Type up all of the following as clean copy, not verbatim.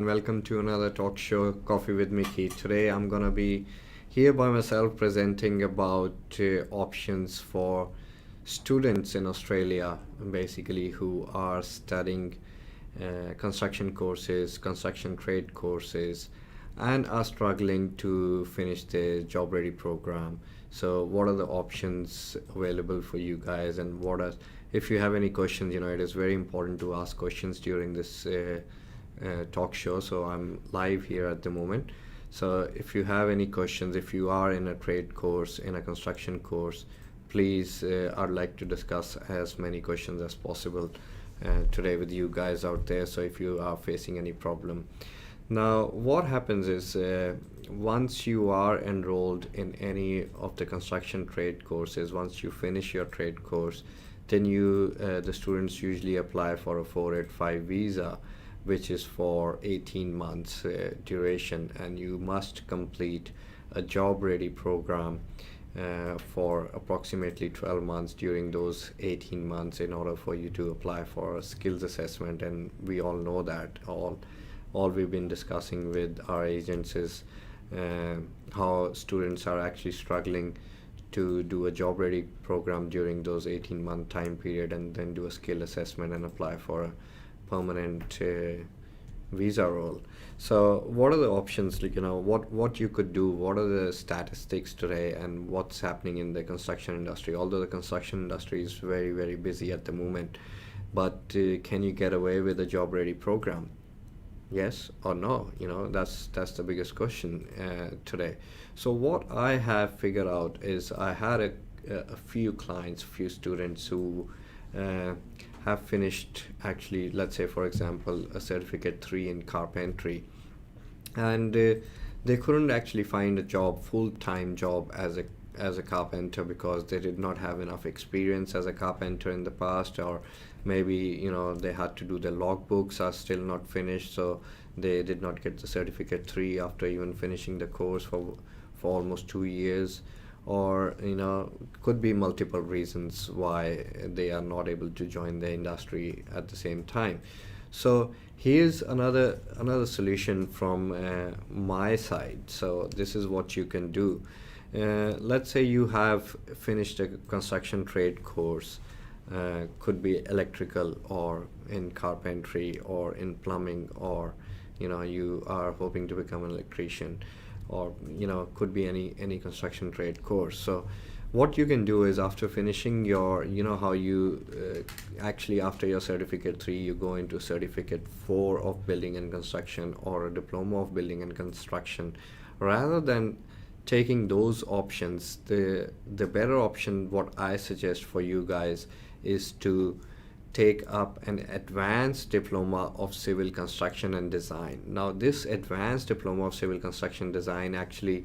welcome to another talk show, Coffee with Mickey. Today I'm gonna be here by myself presenting about options for students in Australia, basically who are studying construction courses, construction trade courses, and are struggling to finish their job ready program. So, what are the options available for you guys, and if you have any questions, it is very important to ask questions during this talk show. So, I'm live here at the moment. So, if you have any questions, if you are in a trade course, in a construction course, please, I'd like to discuss as many questions as possible today with you guys out there. So if you are facing any problem, now what happens is once you are enrolled in any of the construction trade courses, once you finish your trade course, then the students usually apply for a 485 visa, which is for 18 months duration, and you must complete a job ready program for approximately 12 months during those 18 months in order for you to apply for a skills assessment. And we all know that all we've been discussing with our agents is how students are actually struggling to do a job ready program during those 18-month time period, and then do a skill assessment and apply for a permanent visa role. So what are the options, like what you could do, what are the statistics today, and what's happening in the construction industry? Although the construction industry is very, very busy at the moment, but can you get away with a job ready program? Yes or no? That's the biggest question today. So what I have figured out is, I had a few clients, few students who uh, have finished, actually, let's say for example, a certificate 3 in carpentry, and they couldn't actually find a job, full-time job as a carpenter, because they did not have enough experience as a carpenter in the past, or maybe they had to do the logbooks are still not finished, so they did not get the certificate 3 after even finishing the course for almost 2 years. Or could be multiple reasons why they are not able to join the industry at the same time. So here's another solution from my side. So this is what you can do. Let's say you have finished a construction trade course, could be electrical, or in carpentry, or in plumbing, or you are hoping to become an electrician, or could be any construction trade course. So what you can do is, after finishing your, how you actually, after your certificate 3, you go into certificate 4 of building and construction, or a diploma of building and construction. Rather than taking those options, the better option, what I suggest for you guys, is to take up an advanced diploma of civil construction and design. Now this advanced diploma of civil construction design actually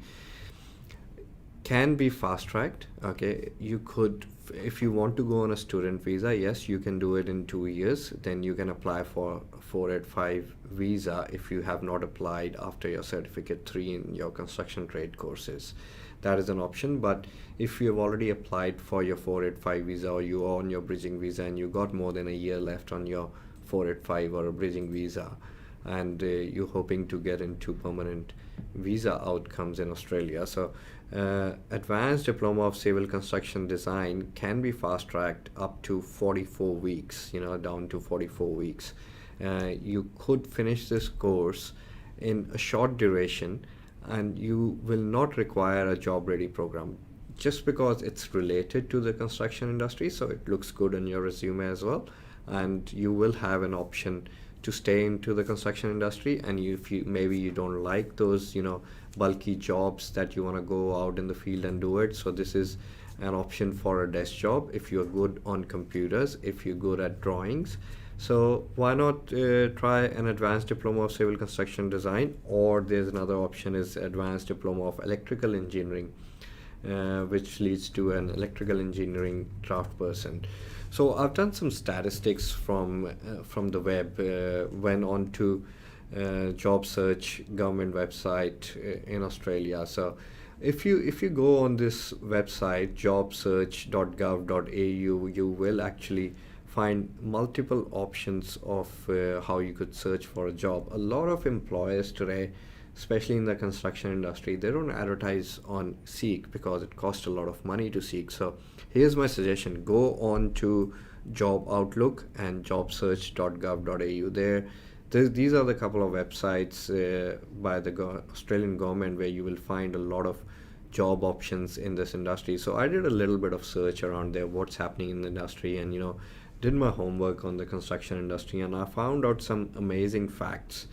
can be fast tracked. Okay, you could, if you want to go on a student visa, yes, you can do it in 2 years. Then you can apply for 485 visa if you have not applied after your certificate 3 in your construction trade courses. That is an option. But if you have already applied for your 485 visa, or you are on your bridging visa, and you got more than a year left on your 485 or a bridging visa, and you're hoping to get into permanent visa outcomes in Australia, so advanced diploma of civil construction design can be fast tracked up to 44 weeks, down to 44 weeks. You could finish this course in a short duration, and you will not require a job ready program, just because it's related to the construction industry, so it looks good on your resume as well, and you will have an option to stay into the construction industry. And if you, maybe you don't like those bulky jobs, that you want to go out in the field and do it, so this is an option for a desk job if you're good on computers, if you're good at drawings. So why not try an advanced diploma of civil construction design? Or there's another option, is advanced diploma of electrical engineering, which leads to an electrical engineering craft person. So I've done some statistics from the web, went on to job search government website in Australia. So if you go on this website, jobsearch.gov.au, you will actually find multiple options of how you could search for a job. A lot of employers today, especially in the construction industry, they don't advertise on Seek because it costs a lot of money to Seek. So here's my suggestion: go on to Job Outlook and jobsearch.gov.au. These are the couple of websites by the Australian government where you will find a lot of job options in this industry. So I did a little bit of search around there, what's happening in the industry, and did my homework on the construction industry, and I found out some amazing facts.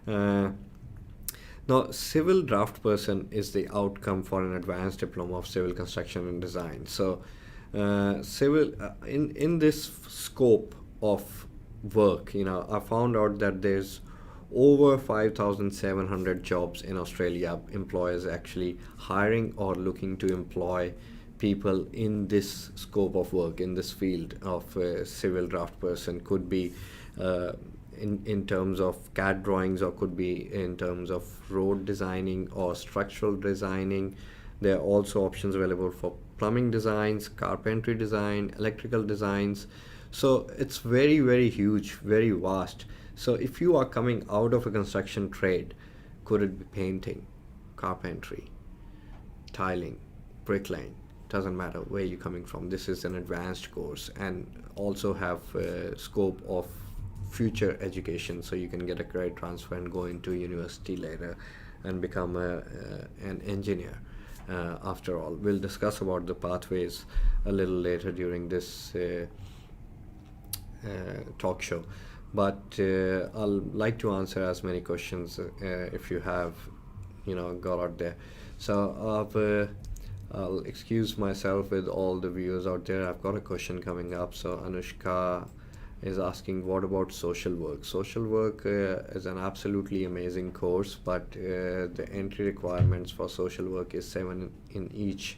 Now, civil draft person is the outcome for an advanced diploma of civil construction and design. So, in this scope of work, I found out that there's over 5,700 jobs in Australia. Employers actually hiring or looking to employ people in this scope of work, in this field of civil draft person. Could be in terms of CAD drawings, or could be in terms of road designing or structural designing. There are also options available for plumbing designs, carpentry design, electrical designs. So it's very, very huge, very vast. So if you are coming out of a construction trade, could it be painting, carpentry, tiling, bricklaying? Doesn't matter where you're coming from. This is an advanced course and also have scope of future education, so you can get a credit transfer and go into university later and become an engineer. After all, we'll discuss about the pathways a little later during this talk show, but I'll like to answer as many questions if you have got out there. So I'll excuse myself with all the viewers out there. I've got a question coming up. So Anushka is asking, what about social work? Social work is an absolutely amazing course, but the entry requirements for social work is 7 in each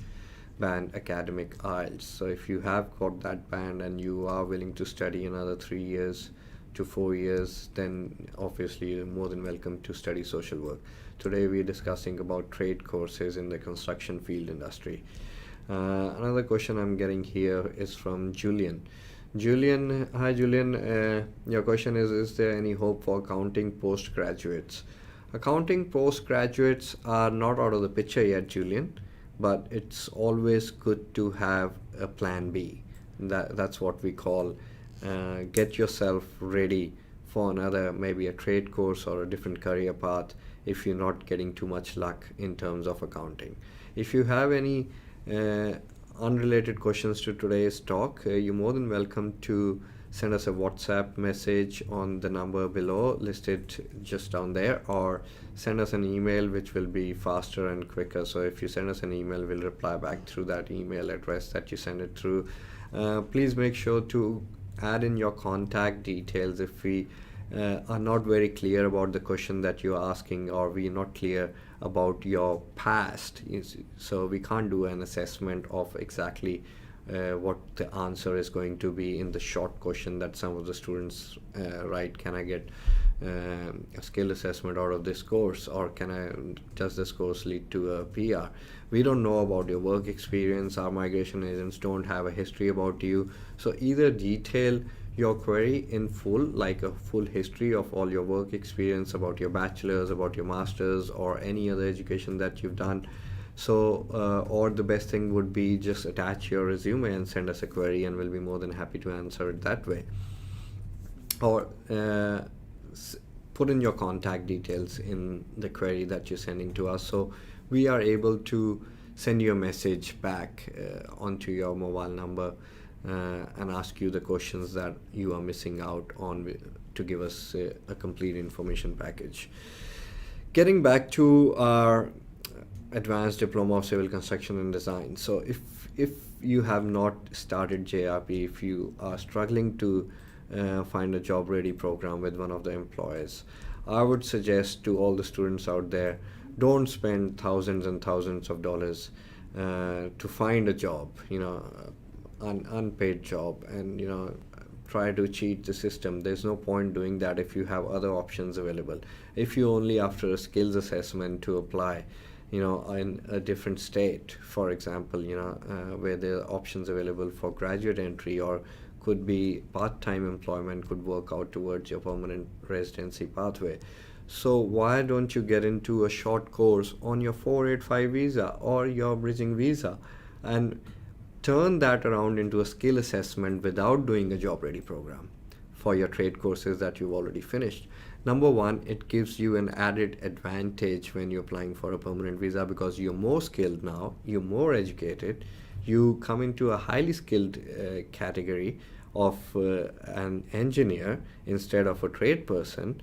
band academic IELTS. So if you have got that band and you are willing to study another 3 years to 4 years, then obviously you're more than welcome to study social work. Today we're discussing about trade courses in the construction field industry. Another question I'm getting here is from Julian. Hi Julian, your question is there any hope for accounting postgraduates? Accounting postgraduates are not out of the picture yet, Julian, but it's always good to have a plan B. That's what we call get yourself ready for another, maybe a trade course or a different career path if you're not getting too much luck in terms of accounting. If you have any unrelated questions to today's talk, you're more than welcome to send us a WhatsApp message on the number below listed just down there, or send us an email, which will be faster and quicker. So if you send us an email, we'll reply back through that email address that you send it through. Please make sure to add in your contact details if we are not very clear about the question that you're asking, or we're not clear about your past. So we can't do an assessment of exactly what the answer is going to be in the short question that some of the students write. Can I get a skill assessment out of this course, or does this course lead to a PR? We don't know about your work experience. Our migration agents don't have a history about you. So either detail your query in full, like a full history of all your work experience, about your bachelor's, about your master's, or any other education that you've done. So or the best thing would be just attach your resume and send us a query, and we'll be more than happy to answer it that way. Or put in your contact details in the query that you're sending to us, so we are able to send you a message back onto your mobile number and ask you the questions that you are missing out on to give us a complete information package. Getting back to our advanced diploma of civil construction and design. So if you have not started JRP, if you are struggling to find a job ready program with one of the employers, I would suggest to all the students out there, don't spend thousands and thousands of dollars to find a job, an unpaid job, and try to cheat the system. There's no point doing that if you have other options available. If you only after a skills assessment to apply in a different state, for example, where there are options available for graduate entry or could be part-time employment, could work out towards your permanent residency pathway. So why don't you get into a short course on your 485 visa or your bridging visa and turn that around into a skill assessment without doing a job ready program for your trade courses that you've already finished? Number one, it gives you an added advantage when you're applying for a permanent visa because you're more skilled now, you're more educated, you come into a highly skilled category of an engineer instead of a trade person.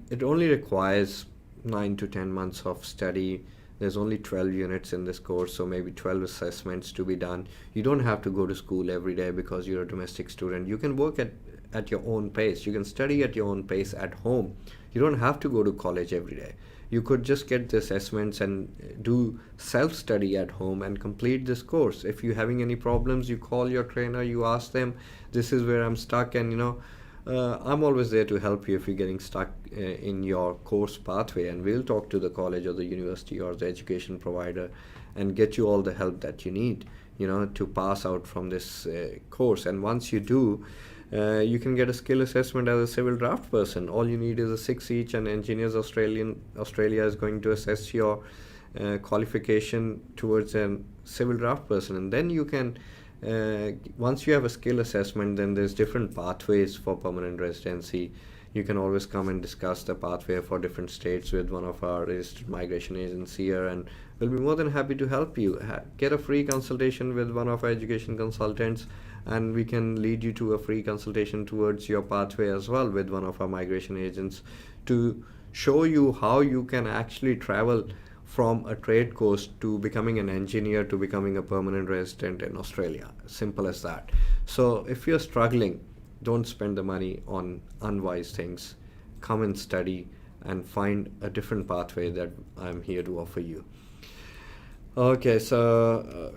It only requires 9 to 10 months of study. There's only 12 units in this course, so maybe 12 assessments to be done. You don't have to go to school every day because you're a domestic student. You can work at your own pace. You can study at your own pace at home. You don't have to go to college every day. You could just get the assessments and do self-study at home and complete this course. If you're having any problems, you call your trainer, you ask them, this is where I'm stuck, and I'm always there to help you if you're getting stuck in your course pathway, and we'll talk to the college or the university or the education provider and get you all the help that you need, to pass out from this course. And once you do, you can get a skill assessment as a civil draft person. All you need is a 6 each, and Engineers Australia is going to assess your qualification towards a civil draft person, and then you can once you have a skill assessment, then there's different pathways for permanent residency. You can always come and discuss the pathway for different states with one of our registered migration agents here, and we'll be more than happy to help you. Get a free consultation with one of our education consultants, and we can lead you to a free consultation towards your pathway as well with one of our migration agents to show you how you can actually travel from a trade course to becoming an engineer to becoming a permanent resident in Australia. Simple as that. So if you're struggling, don't spend the money on unwise things. Come and study and find a different pathway that I'm here to offer you. Okay, so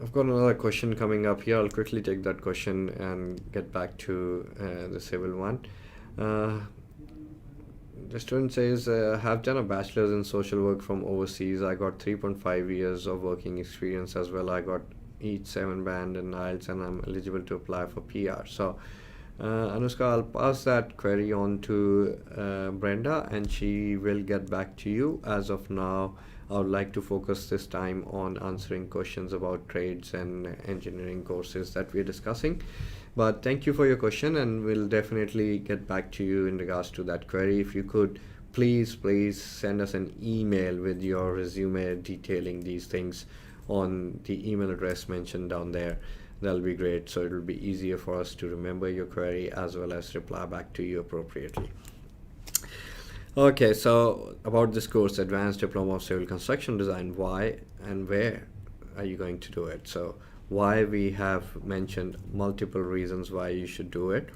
I've got another question coming up here. I'll quickly take that question and get back to the civil one. The student says, have done a bachelor's in social work from overseas. I got 3.5 years of working experience as well. I got each 7 band in IELTS, and I'm eligible to apply for PR. So Anushka, I'll pass that query on to Brenda, and she will get back to you. As of now, I would like to focus this time on answering questions about trades and engineering courses that we're discussing. But thank you for your question, and we'll definitely get back to you in regards to that query. If you could please send us an email with your resume detailing these things on the email address mentioned down there, that'll be great. So it'll be easier for us to remember your query as well as reply back to you appropriately. Okay, so about this course, Advanced Diploma of Civil Construction Design, why and where are you going to do it? So why, we have mentioned multiple reasons why you should do it.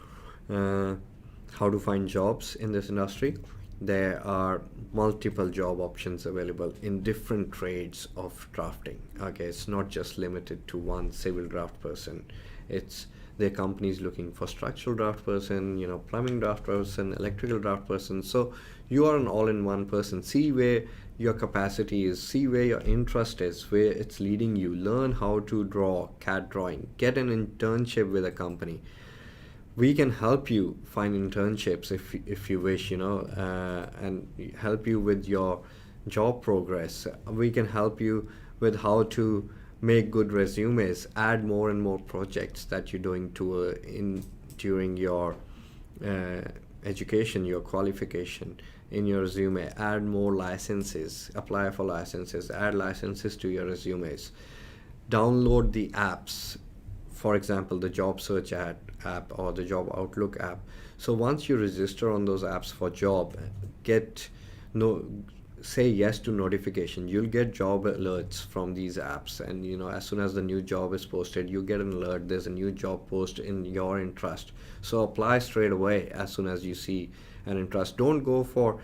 How to find jobs in this industry. There are multiple job options available in different trades of drafting. Okay, it's not just limited to one civil draft person. There are companies looking for structural draft person, plumbing draft person, electrical draft person. So you are an all-in-one person. See where your capacity is, see where your interest is, where it's leading you. Learn how to draw CAD drawing. Get an internship with a company. We can help you find internships if you wish, and help you with your job progress. We can help you with how to make good resumes, add more and more projects that you're doing during your education, your qualification in your resume. Add more licenses, apply for licenses, add licenses to your resumes. Download the apps, for example, the job search app or the job outlook app. So once you register on those apps for job, say yes to notification. You'll get job alerts from these apps, and as soon as the new job is posted, you get an alert there's a new job post in your interest. So apply straight away as soon as you see an interest. Don't go for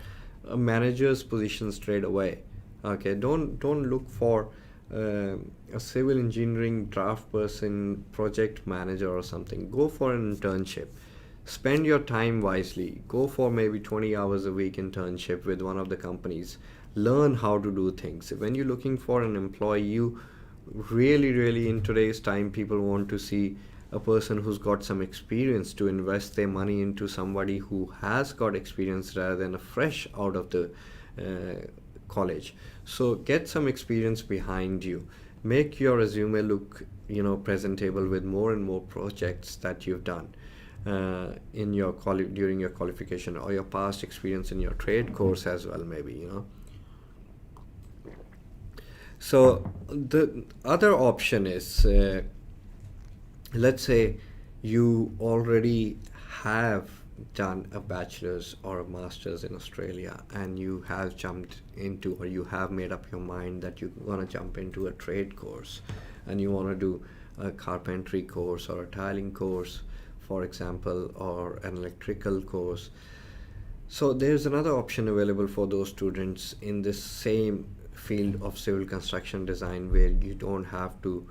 a manager's position straight away. Okay, don't look for a civil engineering draft person, project manager or something. Go for an internship. Spend your time wisely. Go for maybe 20 hours a week internship with one of the companies. Learn how to do things. When you're looking for an employee, you really in today's time, people want to see a person who's got some experience to invest their money into somebody who has got experience rather than a fresh out of the college. So get some experience behind you. Make your resume look, presentable with more and more projects that you've done in your during your qualification, or your past experience in your trade course as well, maybe. So the other option is, let's say you already have done a bachelor's or a master's in Australia, and you have jumped into, or you have made up your mind that you're going to jump into a trade course, and you want to do a carpentry course or a tiling course, for example, or an electrical course. So there's another option available for those students in this same field of civil construction design, where you don't have to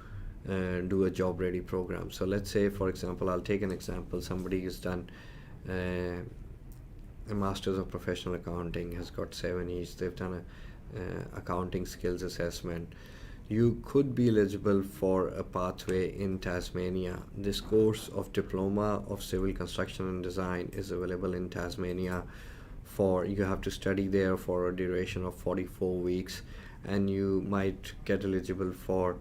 do a job ready program. So let's say, for example, I'll take an example. Somebody has done a master's of professional accounting, has got 7 E's, they've done a accounting skills assessment. You could be eligible for a pathway in Tasmania. This course of Diploma of Civil Construction and Design is available in Tasmania. You have to study there for a duration of 44 weeks, and you might get eligible for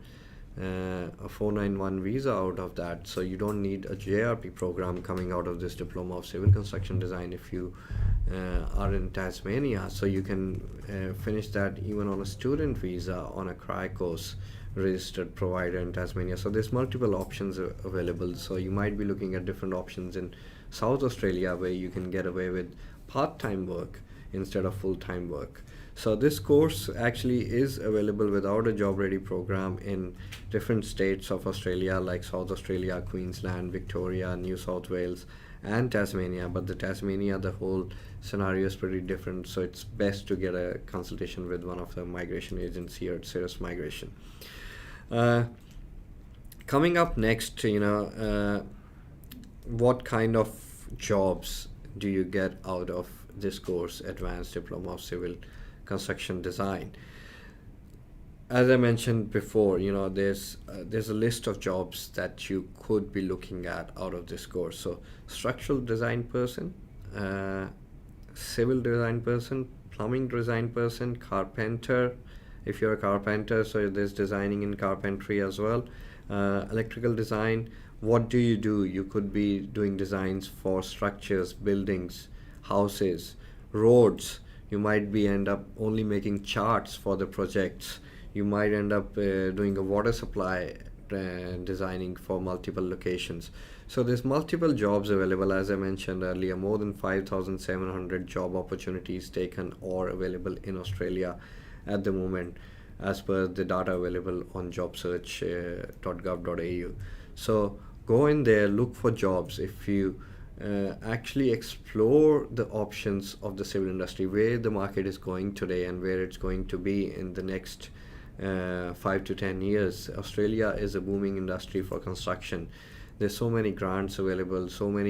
a 491 visa out of that. So you don't need a JRP program coming out of this Diploma of Civil Construction Design if you are in Tasmania. So you can finish that even on a student visa on a QEAC registered provider in Tasmania. So there's multiple options available. So you might be looking at different options in South Australia, where you can get away with part-time work instead of full-time work. So this course actually is available without a job ready program in different states of Australia, like South Australia, Queensland, Victoria, New South Wales, and Tasmania. But the whole scenario is pretty different, so it's best to get a consultation with one of the migration agents here at Sirus Migration. Coming up next, what kind of jobs do you get out of this course, Advanced Diploma of Civil Construction Design? As I mentioned before, there's a list of jobs that you could be looking at out of this course. So structural design person, civil design person, plumbing design person, carpenter, if you're a carpenter, so there's designing in carpentry as well. Electrical design, what do? You could be doing designs for structures, buildings, houses, roads. You might end up only making charts for the projects. You might end up doing a water supply designing for multiple locations. So there's multiple jobs available. As I mentioned earlier, more than 5,700 job opportunities taken or available in Australia at the moment, as per the data available on jobsearch.gov.au. So go in there, look for jobs. If you actually explore the options of the civil industry, where the market is going today and where it's going to be in the next 5 to 10 years. Australia is a booming industry for construction. There's so many grants available, to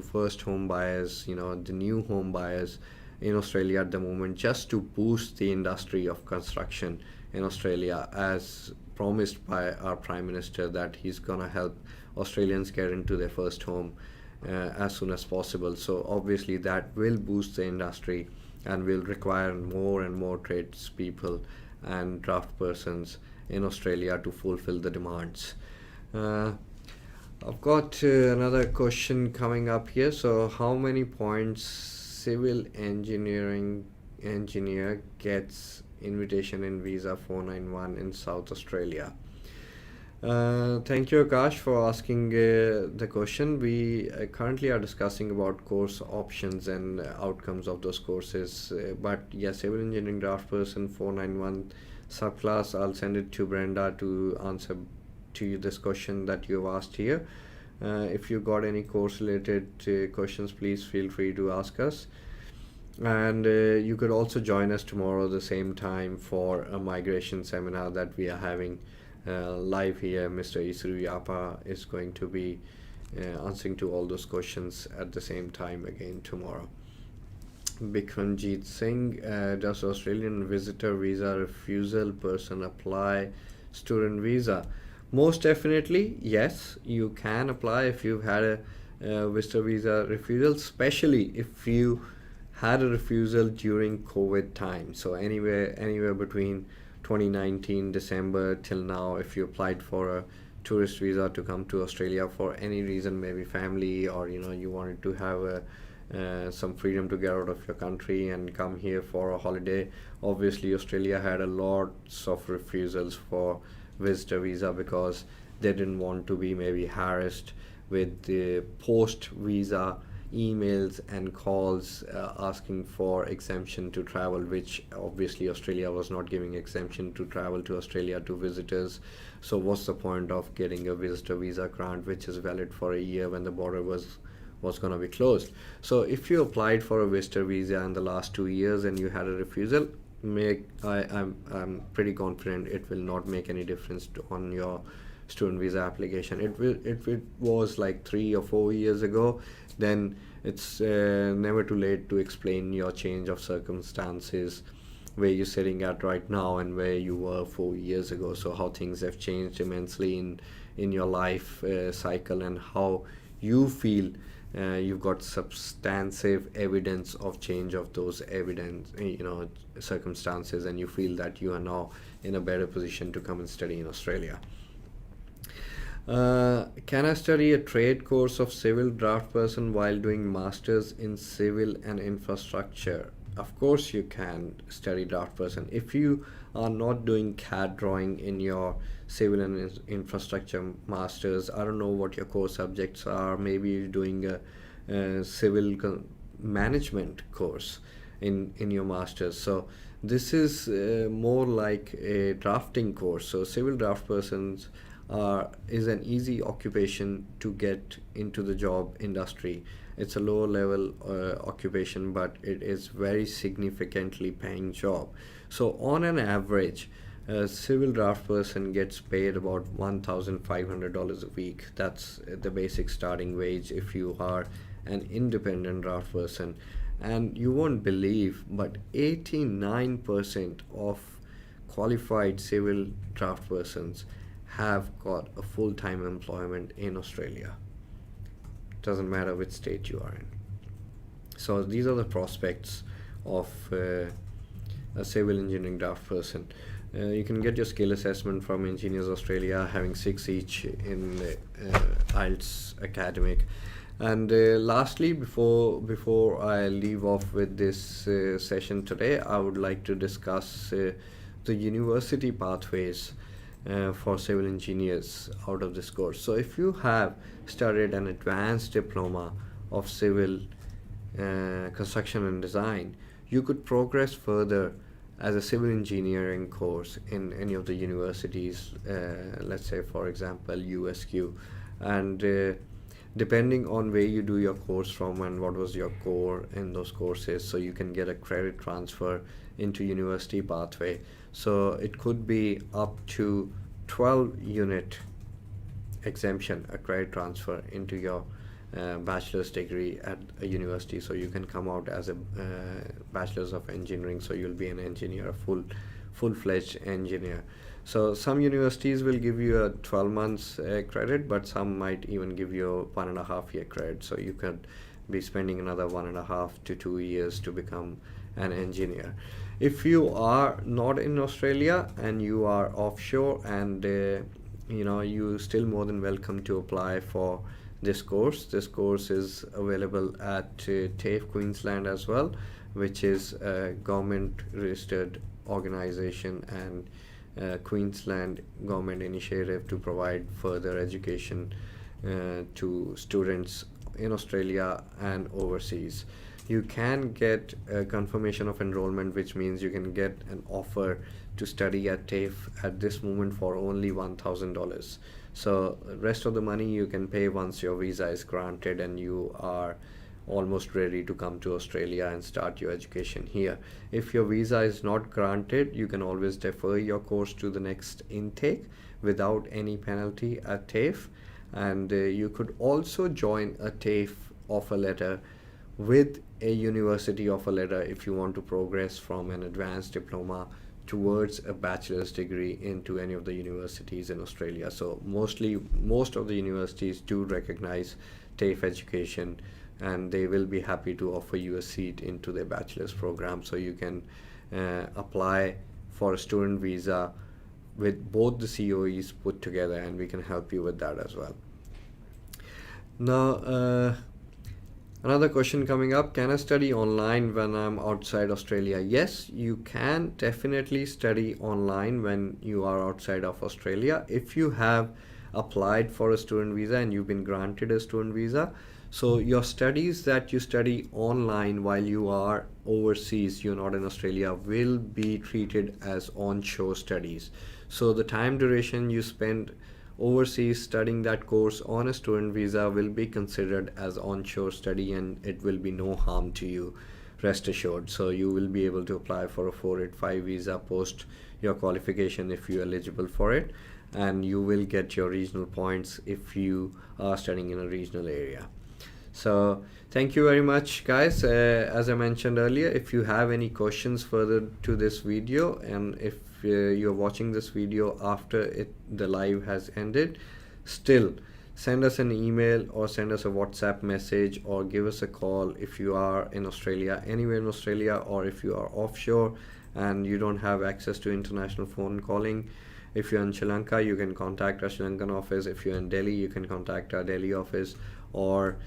first home buyers, the new home buyers in Australia at the moment, just to boost the industry of construction in Australia, as promised by our Prime Minister, that he's gonna help Australians get into their first home as soon as possible. So obviously that will boost the industry and will require more and more tradespeople and draft persons in Australia to fulfill the demands. I've got another question coming up here. So how many points civil engineer gets invitation in visa 491 in South Australia? Thank you, Akash, for asking the question. We currently are discussing about course options and outcomes of those courses. But yes, civil engineering draft person 491 subclass, I'll send it to Brenda to answer to you this question that you've asked here. If you got any course related questions, please feel free to ask us. And you could also join us tomorrow the same time for a migration seminar that we are having live here. Mr. Isuru Yapa is going to be answering to all those questions at the same time again tomorrow. Bikramjeet Singh, does Australian visitor visa refusal person apply student visa? Most definitely, yes, you can apply if you've had a visitor visa refusal, especially if you had a refusal during COVID time. So anywhere between 2019 December till now, if you applied for a tourist visa to come to Australia for any reason, maybe family, or you wanted to have some freedom to get out of your country and come here for a holiday. Obviously, Australia had a lots of refusals for visitor visa because they didn't want to be maybe harassed with the post visa emails and calls asking for exemption to travel, which obviously Australia was not giving exemption to travel to Australia to visitors. So what's the point of getting a visitor visa grant which is valid for a year when the border was going to be closed? So if you applied for a visitor visa in the last 2 years and you had a refusal, I'm pretty confident it will not make any difference on your student visa application. If it was like 3 or 4 years ago, then it's never too late to explain your change of circumstances, where you're sitting at right now and where you were 4 years ago. So how things have changed immensely in your life cycle, and how you feel you've got substantive evidence of change of those evidence circumstances, and you feel that you are now in a better position to come and study in Australia. Can I study a trade course of civil draft person while doing masters in civil and infrastructure? Of course you can study draft person. If you are not doing CAD drawing in your civil and infrastructure masters, I don't know what your core subjects are. Maybe you're doing a civil management course in your masters. So this is more like a drafting course. So civil draft persons is an easy occupation to get into the job industry. It's a lower level occupation, but it is very significantly paying job. So on an average, a civil draft person gets paid about $1,500 a week. That's the basic starting wage if you are an independent draft person. And you won't believe, but 89% of qualified civil draft persons have got a full-time employment in Australia. Doesn't matter which state you are in. So these are the prospects of a civil engineering draft person. You can get your skill assessment from Engineers Australia, having 6 each in IELTS academic. And lastly, before I leave off with this session today, I would like to discuss the university pathways for civil engineers out of this course. So if you have studied an advanced diploma of civil construction and design, you could progress further as a civil engineering course in any of the universities, let's say for example USQ, and depending on where you do your course from and what was your core in those courses, so you can get a credit transfer into university pathway. So it could be up to 12 unit exemption, a credit transfer into your bachelor's degree at a university. So you can come out as a bachelor's of engineering, so you'll be an engineer, a full-fledged engineer. So some universities will give you a 12 months credit, but some might even give you a 1.5 year credit. So you could be spending another 1.5 to 2 years to become an engineer. If you are not in Australia and you are offshore, and you still more than welcome to apply for this course. This course is available at TAFE Queensland as well, which is a government registered organization and Queensland government initiative to provide further education to students in Australia and overseas. You can get a confirmation of enrollment, which means you can get an offer to study at TAFE at this moment for only $1,000. So rest of the money you can pay once your visa is granted and you are almost ready to come to Australia and start your education here. If your visa is not granted, you can always defer your course to the next intake without any penalty at TAFE. And you could also join a TAFE offer letter with a university offer letter if you want to progress from an advanced diploma towards a bachelor's degree into any of the universities in Australia. So most of the universities do recognize TAFE education, and they will be happy to offer you a seat into their bachelor's program, so you can apply for a student visa with both the COEs put together, and we can help you with that as well. Now, another question coming up: can I study online when I'm outside Australia? Yes, you can definitely study online when you are outside of Australia if you have applied for a student visa and you've been granted a student visa. So your studies that you study online while you are overseas, you're not in Australia, will be treated as onshore studies. So the time duration you spend overseas studying that course on a student visa will be considered as onshore study, and it will be no harm to you, rest assured. So you will be able to apply for a 485 visa post your qualification if you're eligible for it, and you will get your regional points if you are studying in a regional area. So thank you very much, guys. As I mentioned earlier, if you have any questions further to this video, and if you're watching this video after the live has ended, still send us an email or send us a WhatsApp message or give us a call if you are in Australia, anywhere in Australia, or if you are offshore and you don't have access to international phone calling. If you're in Sri Lanka, you can contact our Sri Lankan office. If you're in Delhi, you can contact our Delhi office. Or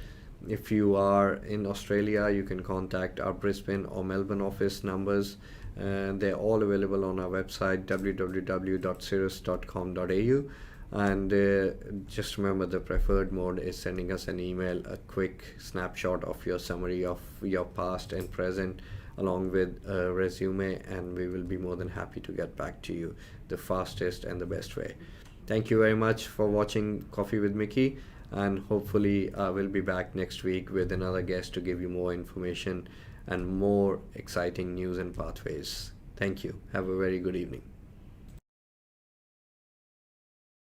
if you are in Australia, you can contact our Brisbane or Melbourne office numbers. They're all available on our website www.sirus.com.au. And just remember, the preferred mode is sending us an email, a quick snapshot of your summary of your past and present, along with a resume, and we will be more than happy to get back to you the fastest and the best way. Thank you very much for watching Coffee with Mickey, and hopefully we'll be back next week with another guest to give you more information and more exciting news and pathways. Thank you. Have a very good evening.